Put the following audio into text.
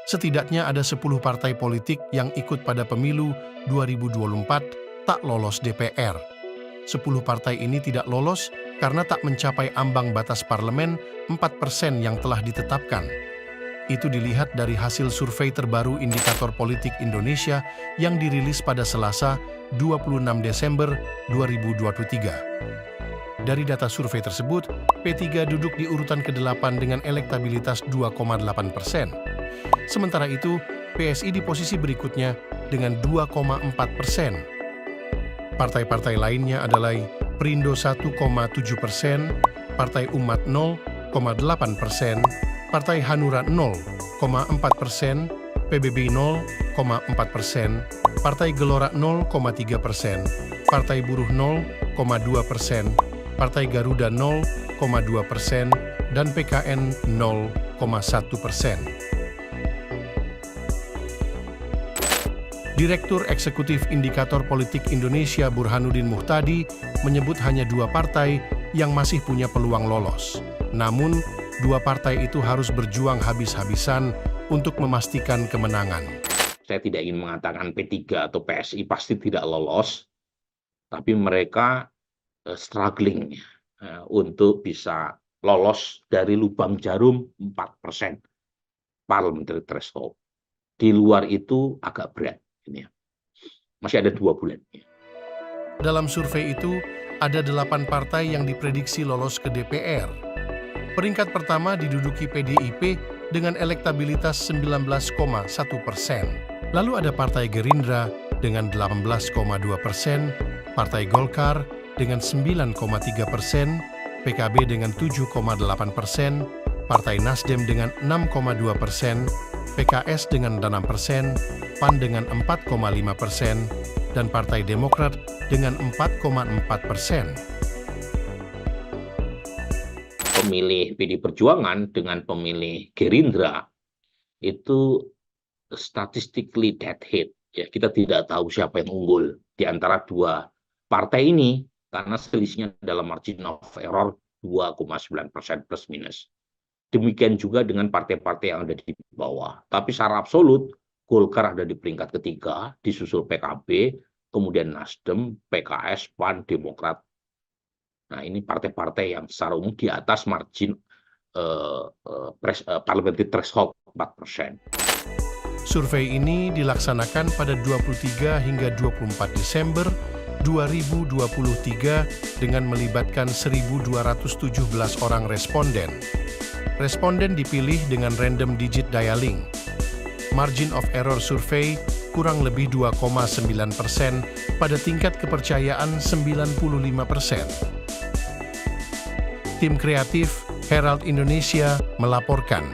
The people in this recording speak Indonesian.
Setidaknya ada 10 partai politik yang ikut pada pemilu 2024 tak lolos DPR. 10 partai ini tidak lolos karena tak mencapai ambang batas parlemen 4% yang telah ditetapkan. Itu dilihat dari hasil survei terbaru Indikator Politik Indonesia yang dirilis pada Selasa 26 Desember 2023. Dari data survei tersebut, P3 duduk di urutan ke-8 dengan elektabilitas 2,8%. Sementara itu, PSI di posisi berikutnya dengan 2,4%. Partai-partai lainnya adalah Perindo 1,7%, Partai Umat 0,8%, Partai Hanura 0,4%, PBB 0,4%, Partai Gelora 0,3%, Partai Buruh 0,2%, Partai Garuda 0,2%, dan PKN 0,1%. Direktur Eksekutif Indikator Politik Indonesia Burhanuddin Muhtadi menyebut hanya 2 partai yang masih punya peluang lolos. Namun, 2 partai itu harus berjuang habis-habisan untuk memastikan kemenangan. Saya tidak ingin mengatakan P3 atau PSI pasti tidak lolos, tapi mereka struggling untuk bisa lolos dari lubang jarum 4% parliamentary threshold. Di luar itu agak berat. Ini ya. Masih ada 2 bulan. Dalam survei itu, ada 8 partai yang diprediksi lolos ke DPR. Peringkat pertama diduduki PDIP dengan elektabilitas 19,1%. Lalu ada Partai Gerindra dengan 18,2%, Partai Golkar dengan 9,3%, PKB dengan 7,8%, Partai Nasdem dengan 6,2%, PKS dengan 6%, PAN dengan 4,5%, dan Partai Demokrat dengan 4,4%. Pemilih PD Perjuangan dengan pemilih Gerindra itu statistically dead heat. Ya, kita tidak tahu siapa yang unggul di antara 2 partai ini karena selisihnya dalam margin of error 2,9% plus minus. Demikian juga dengan partai-partai yang ada di bawah. Tapi secara absolut, Golkar ada di peringkat ketiga, disusul PKB, kemudian Nasdem, PKS, PAN, Demokrat. Nah, ini partai-partai yang secara umum di atas margin parliamentary threshold 4%. Survei ini dilaksanakan pada 23 hingga 24 Desember 2023 dengan melibatkan 1.217 orang responden. Responden dipilih dengan random digit dialing. Margin of error survei kurang lebih 2,9% pada tingkat kepercayaan 95%. Tim kreatif Herald Indonesia melaporkan.